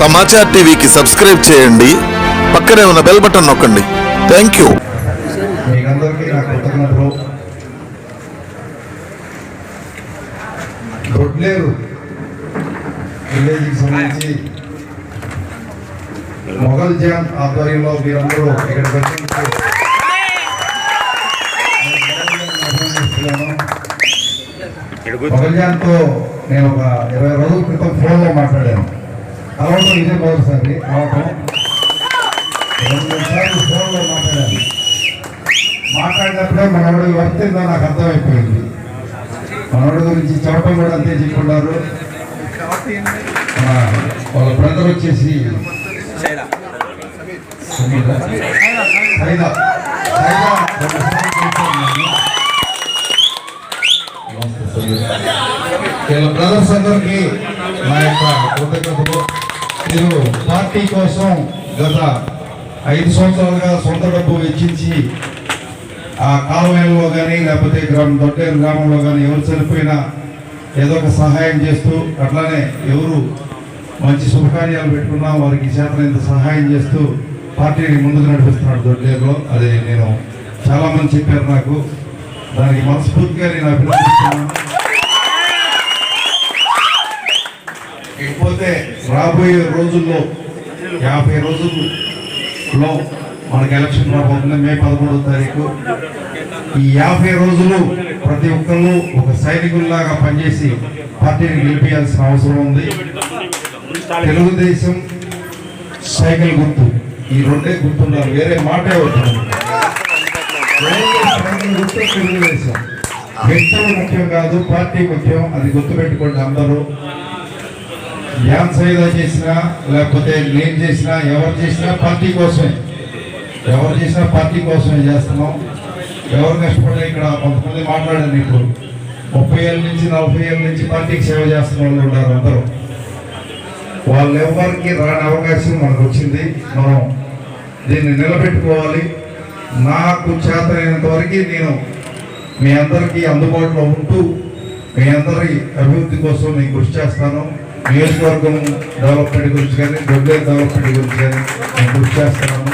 సమాచార్ టీవీకి సబ్స్క్రైబ్ చేయండి, పక్కనే ఉన్న బెల్ బటన్ నొక్కండి. Thank you. మీకందరికీ నా కృతజ్ఞతలు. దొడ్లేరు విలేజ్కి సంబంధించి మొఘల్ జాన్ ఆధ్వర్యంలో మీరందరూ ఇక్కడికి వచ్చినందుకు మొఘల్ జాన్తో నేను ఒక 20 రోజుల క్రితం ఫోన్లో మాట్లాడాను. కలవటం ఇదే మొదటిసారి కలవటం. 2-3 సార్లు ఫోన్లో మాట్లాడాను. మాట్లాడినప్పుడే మనోడు వర్తిందో నాకు అర్థమైపోయింది. మనోడి గురించి చెప్పడం కూడా అంతే చెప్పుకున్నారు. వాళ్ళ బ్రదర్ వచ్చేసి వీళ్ళ బ్రదర్స్ అందరికీ నా యొక్క కృతజ్ఞతలు. మీరు పార్టీ కోసం గత 5 సంవత్సరాలుగా సొంత డబ్బు వెచ్చించి ఆ కాలువలో కానీ లేకపోతే దొడ్డేరు గ్రామంలో కానీ ఎవరు చనిపోయినా ఏదో ఒక సహాయం చేస్తూ, అట్లానే ఎవరు మంచి శుభకార్యాలు పెట్టుకున్నా వారికి చేతనైనంత సహాయం చేస్తూ పార్టీని ముందుకు నడిపిస్తున్నాడు దొడ్డేరులో. అది నేను చాలామంది చెప్పారు నాకు. దానికి మనస్ఫూర్తిగా నేను అభినందిస్తున్నాను. ఇకపోతే రాబోయే రోజుల్లో 50 రోజుల్లో మనకి ఎలక్షన్ రాబోతుంది. మే 11వ తారీఖు. ఈ 50 రోజులు ప్రతి ఒక్కళ్ళు ఒక సైనికుల్లాగా పనిచేసి పార్టీని గెలిపించాల్సిన అవసరం ఉంది. తెలుగుదేశం, సైకిల్ గుర్తు, ఈ రెండే గుర్తున్నారు, వేరే మాటే అవుతుంది. తెలుగుదేశం వ్యక్తులు ముఖ్యం కాదు, పార్టీ ముఖ్యం. అది గుర్తుపెట్టుకోండి అందరూ. ధ్యాన్ సైదా చేసినా లేకపోతే నేను చేసినా ఎవరు చేసినా పార్టీ కోసమే. ఎవరు చేసినా పార్టీ కోసమే చేస్తున్నాం. ఎవరు కష్టపడే ఇక్కడ కొంతమంది మాట్లాడారు. ఇప్పుడు 30 ఏళ్ళ నుంచి 40 ఏళ్ళ నుంచి పార్టీకి సేవ చేస్తున్న వాళ్ళు ఉన్నారు. అందరూ వాళ్ళు ఎవరికి రాని అవకాశం మనకు వచ్చింది. మనం దీన్ని నిలబెట్టుకోవాలి. నాకు చేతనైనంత వరకు నేను మీ అందరికీ అందుబాటులో ఉంటూ మీ అందరి అభివృద్ధి కోసం నేను కృషి చేస్తాను. నియోజకవర్గం డెవలప్మెంట్ గురించి కానీ దొడ్లేరు డెవలప్మెంట్ గురించి కానీ నేను కృషి చేస్తున్నాను.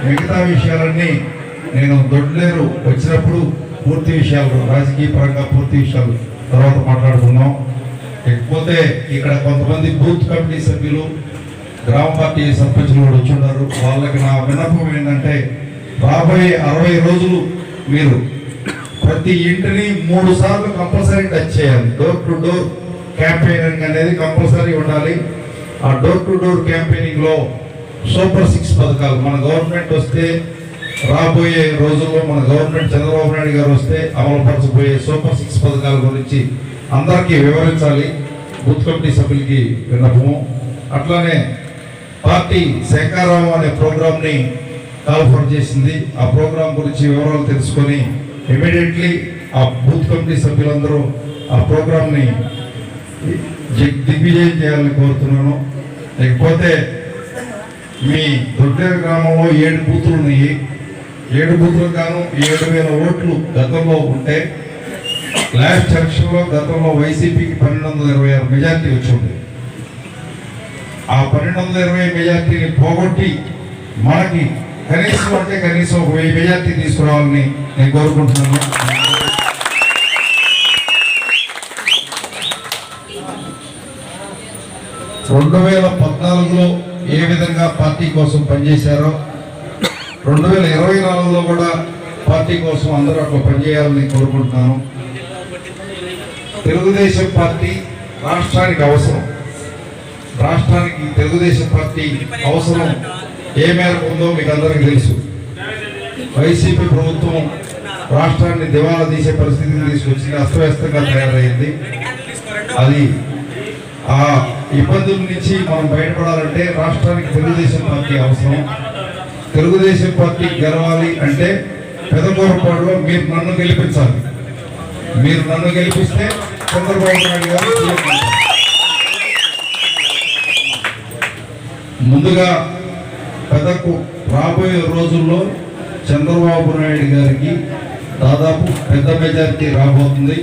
మిగతా విషయాలన్నీ నేను దొడ్లేరు వచ్చినప్పుడు పూర్తి విషయాలు, రాజకీయ పరంగా పూర్తి విషయాలు తర్వాత మాట్లాడుకుందాం. లేకపోతే ఇక్కడ కొంతమంది బూత్ కమిటీ సభ్యులు, గ్రామ పార్టీ సర్పంచులు కూడా వచ్చి ఉన్నారు. వాళ్ళకి నా విన్నపం ఏంటంటే, రాబోయే 60 రోజులు మీరు ప్రతి ఇంటిని 3 సార్లు కంపల్సరీ టచ్ చేయాలి. డోర్ టు డోర్ క్యాంపెయినింగ్ అనేది కంపల్సరీ ఉండాలి. ఆ డోర్ టు డోర్ క్యాంపెయినింగ్ లో సూపర్ 6 పథకాలు మన గవర్నమెంట్ వస్తే, రాబోయే రోజుల్లో మన గవర్నమెంట్ చంద్రబాబు నాయుడు గారు వస్తే అమలుపరచబోయే సూపర్ 6 పథకాల గురించి అందరికీ వివరించాలి. బూత్ కమిటీ సభ్యులకి విన్నపము. అట్లానే పార్టీ శంకారావం అనే ప్రోగ్రామ్ని కాల్ఫర్ చేసింది. ఆ ప్రోగ్రాం గురించి వివరాలు తెలుసుకొని ఇమీడియట్లీ ఆ బూత్ కమిటీ సభ్యులందరూ ఆ ప్రోగ్రామ్ని దిగ్విజయం చేయాలని కోరుతున్నాను. లేకపోతే మీ దొడ్డేరు గ్రామంలో 7 బూతులు ఉన్నాయి. 7 బూతులకు గాను 7,000 ఓట్లు గతంలో ఉంటే, లాస్ట్ ఎలక్షన్లో గతంలో వైసీపీకి 1226 మెజార్టీ వచ్చింది. ఆ 1220 మెజార్టీని పోగొట్టి మనకి కనీసం అంటే కనీసం 1000 మెజార్టీ తీసుకురావాలని నేను కోరుకుంటున్నాను. 2014లో ఏ విధంగా పార్టీ కోసం పనిచేశారో 2024లో కూడా పార్టీ కోసం అందరూ అట్లా పనిచేయాలని కోరుకుంటున్నాను. తెలుగుదేశం పార్టీ రాష్ట్రానికి అవసరం. రాష్ట్రానికి తెలుగుదేశం పార్టీ అవసరం ఏ మేరకు ఉందో మీకు అందరికీ తెలుసు. వైసీపీ ప్రభుత్వం రాష్ట్రాన్ని దివాలా తీసే పరిస్థితిని తీసుకొచ్చింది. అస్తవ్యస్తంగా తయారైంది. అది ఆ ఇబ్బందుల నుంచి మనం బయటపడాలంటే రాష్ట్రానికి తెలుగుదేశం పార్టీ అవసరం. తెలుగుదేశం పార్టీ గెలవాలి అంటే పెదకూరపాడులో మీరు నన్ను గెలిపించాలి. మీరు నన్ను గెలిపిస్తే చంద్రబాబు నాయుడు గారు ముందుగా రాబోయే రోజుల్లో చంద్రబాబు నాయుడు గారికి దాదాపు పెద్ద మెజారిటీ రాబోతుంది.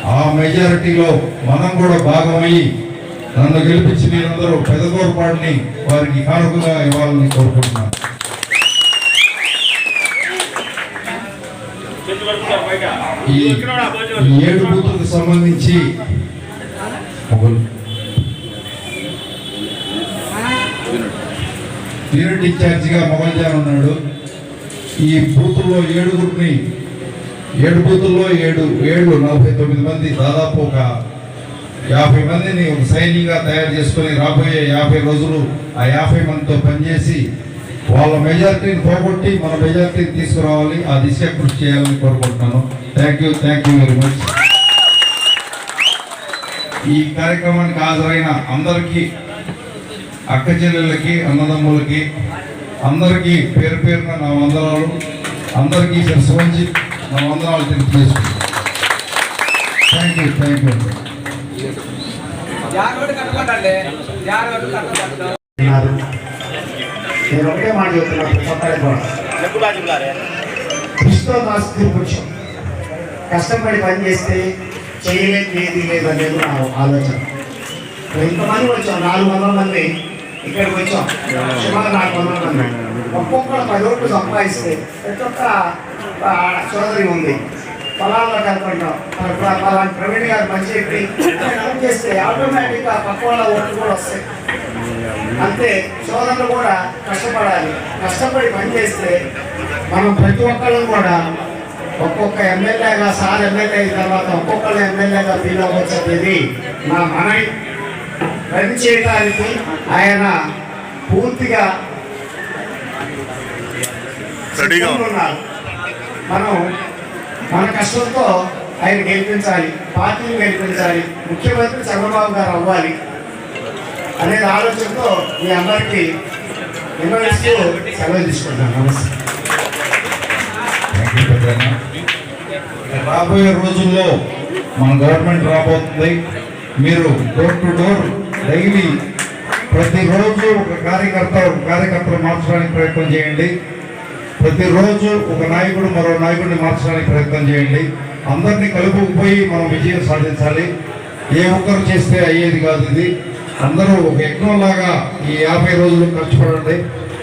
ఆ మెజారిటీలో మనం కూడా భాగమయ్యి నన్ను గెలిపించి మీరందరూ పెదగోరపాటుని వారికి కానుకగా ఇవ్వాలని కోరుకుంటున్నాను. ఈ 7 బూతులకు సంబంధించి యూనిట్ ఇన్ఛార్జిగా మొగల్జాన్ ఉన్నాడు. ఈ బూతుల్లో 7 బూతుల్లో 49 మంది, దాదాపు ఒక 50 మందిని ఒక సైనింగ్గా తయారు చేసుకొని రాబోయే 50 రోజులు ఆ 50 మందితో పనిచేసి వాళ్ళ మెజారిటీని పోగొట్టి మన మెజారిటీని తీసుకురావాలి. ఆ దిశ కృషి చేయాలని కోరుకుంటున్నాను. Thank you very much. ఈ కార్యక్రమానికి హాజరైన అందరికీ, అక్క చెల్లెళ్ళకి, అన్నదమ్ములకి అందరికీ పేరు పేరున నా వందనాలు. అందరికీ శిరస్సు వంచి నా వందనాలు తెలియజేసుకుంటాను. Thank you. నేను ఒకటే మాట చెప్తున్నాను, కొంచెం కష్టపడి పని చేస్తే చేయలేదు ఏది లేదు అనేది నా ఆలోచన. ఇంతమంది వచ్చాం, 400 మంది ఇక్కడికి వచ్చాం, సుమారు 400 మంది. ఒక్కొక్కరు 10 ఓట్లు సంపాదిస్తే ప్రతి ఒక్క సోదరి ఉంది. పొలాల్లో కనపడినాం, ప్రవీణ్ గారు మంచి చెప్పి చేస్తే ఆటోమేటిక్గా పక్క వాళ్ళ ఓట్లు కూడా వస్తాయి. అంతే, సోదరులు కూడా కష్టపడాలి. కష్టపడి పనిచేస్తే మనం ప్రతి ఒక్కళ్ళం కూడా ఒక్కొక్క ఎమ్మెల్యేగా, సార్ ఎమ్మెల్యే అయిన తర్వాత ఒక్కొక్కళ్ళు ఎమ్మెల్యేగా ఫీల్ అవ్వచ్చది నా మనవి. పని చేయడానికి ఆయన పూర్తిగా ఉన్నారు. మనం మన కష్టంతో ఆయన గెలిపించాలి, పార్టీని గెలిపించాలి, ముఖ్యమంత్రి చంద్రబాబు గారు అవ్వాలి అనేది ఆలోచనతో మీ అందరికీ విన్నవిస్తూ సెలవు తీసుకుంటాను. నమస్తే. రాబోయే రోజుల్లో మన గవర్నమెంట్ రాబోతుంది. మీరు డోర్ టు డోర్ డైలీ ప్రతిరోజు ఒక కార్యకర్తలు మార్చడానికి ప్రయత్నం చేయండి. ప్రతిరోజు ఒక నాయకుడు మరో నాయకుడిని మార్చడానికి ప్రయత్నం చేయండి. అందరినీ కలుపుకుపోయి మనం విజయం సాధించాలి. ఏ ఒక్కరు చేస్తే అయ్యేది కాదు ఇది. అందరూ ఒక యజ్ఞంలాగా ఈ 50 రోజులు కష్టపడండి.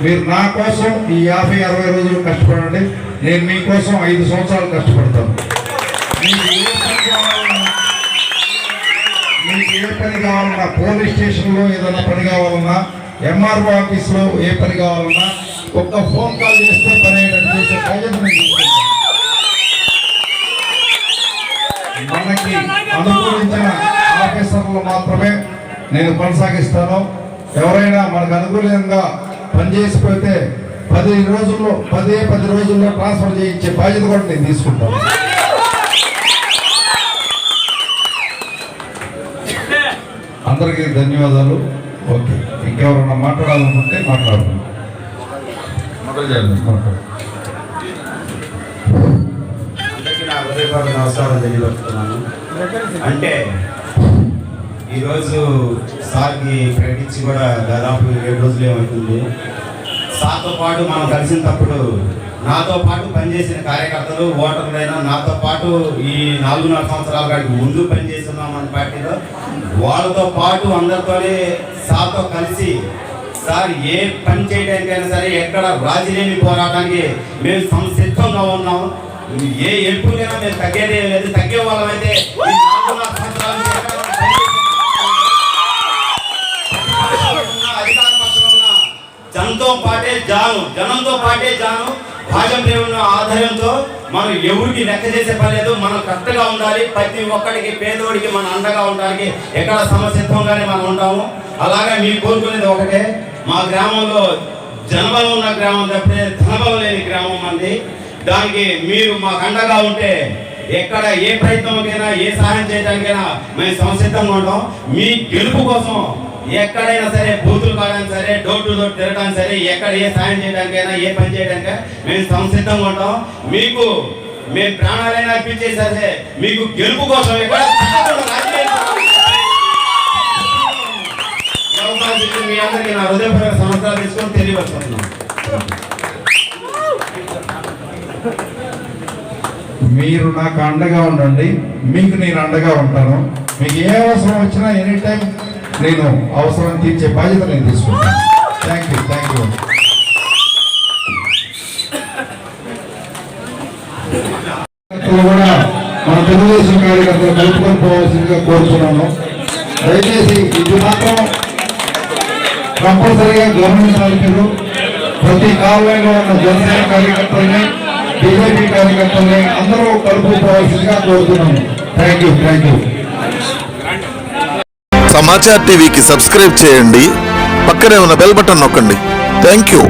మీరు నా కోసం ఈ 50-60 రోజులు కష్టపడండి. నేను మీకోసం 5 సంవత్సరాలు కష్టపడతాను. మీకు ఏ పని కావాలన్నా, పోలీస్ స్టేషన్లో ఏదైనా పని కావాలన్నా, ఎంఆర్ఓ ఆఫీస్లో ఏ పని కావాలన్నా ఒక్క ఫోన్ కాల్ చేస్తే పని అయ్యేటట్టు చేసే బాధ్యత నేను తీసుకుంటాను. మనకి అనుకూలించిన ఆఫీసర్లు మాత్రమే నేను కొనసాగిస్తాను. ఎవరైనా మనకు అనుకూలంగా పనిచేసిపోతే 10 రోజుల్లో ట్రాన్స్ఫర్ చేయించే బాధ్యత కూడా నేను తీసుకుంటాను. అందరికీ ధన్యవాదాలు. ఓకే, ఇంకెవరన్నా మాట్లాడాలనుకుంటే మాట్లాడుతున్నాను. అందరికీ నా హృదయపూర్వక నమస్కారం తెలియజేస్తున్నాను. అంటే ఈరోజు సార్కి ప్రకటించి కూడా దాదాపు 7 రోజులు ఏమవుతుంది. సార్తో పాటు మనం కలిసినప్పుడు నాతో పాటు పనిచేసిన కార్యకర్తలు, ఓటర్లైనా నాతో పాటు ఈ 4.5 సంవత్సరాల కాడికి ముందు పనిచేస్తున్నాం మన పార్టీలో, వాళ్ళతో పాటు అందరితోనే సార్తో కలిసి సార్ ఏ పని చేయడానికైనా సరే ఎక్కడ రాజీ లేని పోరాటానికి మేము సంసిద్ధంగా ఉన్నాం. ఏ ఎప్పుడైనా మేము తగ్గేదే లేదు. తగ్గే వాళ్ళమైతే అధికార పక్షంలో ఉన్న జనంతో పాటే జాను భాజం దేవుని ఆధారంతో మనం ఎవరికి లెక్క చేసే పని లేదు. మనం కరెక్ట్గా ఉండాలి. ప్రతి ఒక్కడికి, పేదోడికి మన అండగా ఉండడానికి ఎక్కడ సమసిద్ధంగానే మనం ఉంటాము. అలాగే మీకు కోరుకునేది ఒకటే, మా గ్రామంలో జనబలం ఉన్న గ్రామం తప్పితే ధనబలం లేని గ్రామం అంది. దానికి మీరు మాకు అండగా ఉంటే ఎక్కడ ఏ ప్రయత్నంకైనా, ఏ సహాయం చేయడానికైనా మేము సంసిద్ధంగా ఉంటాం. మీ గెలుపు కోసం ఎక్కడైనా సరే, బూతులు కావడానికి సరే, డోర్ టు డోర్ తిరగడానికి సరే, ఎక్కడ ఏ సాయం చేయడానికైనా, ఏ పని చేయడానికైనా మేము సంసిద్ధంగా ఉంటాం. మీకు మేము ప్రాణాలైనా అర్పించేసే మీకు గెలుపు కోసం ఎక్కడ మీ అందరికీ నా హృదయపూర్వక సంవత్సరాలు తీసుకొని తెలియవస్తున్నాం. మీరు నాకు అండగా ఉండండి, మీకు నేను అండగా ఉంటాను. మీకు ఏ అవసరం వచ్చినా ఎనీ టైం నేను అవసరం తీర్చే బాధ్యత నేను తీసుకుంటాను. Thank you. కూడా మన తెలుగుదేశం కార్యకర్తలు కలుపుకొని పోవాల్సిందిగా కోరుతున్నాను. దయచేసి ఇది మాత్రం కంపల్సరీగా గమనించాలి. మీరు ప్రతి కాలంలో ఉన్న జనసేన కార్యకర్తల్ని, బీజేపీ కార్యకర్తల్ని అందరూ కలుపుకోవాల్సిందిగా కోరుతున్నాను. Thank you. సమాచార్ టీవీకి సబ్స్క్రైబ్ చేయండి, పక్కనే ఉన్న బెల్ బటన్ నొక్కండి. Thank you.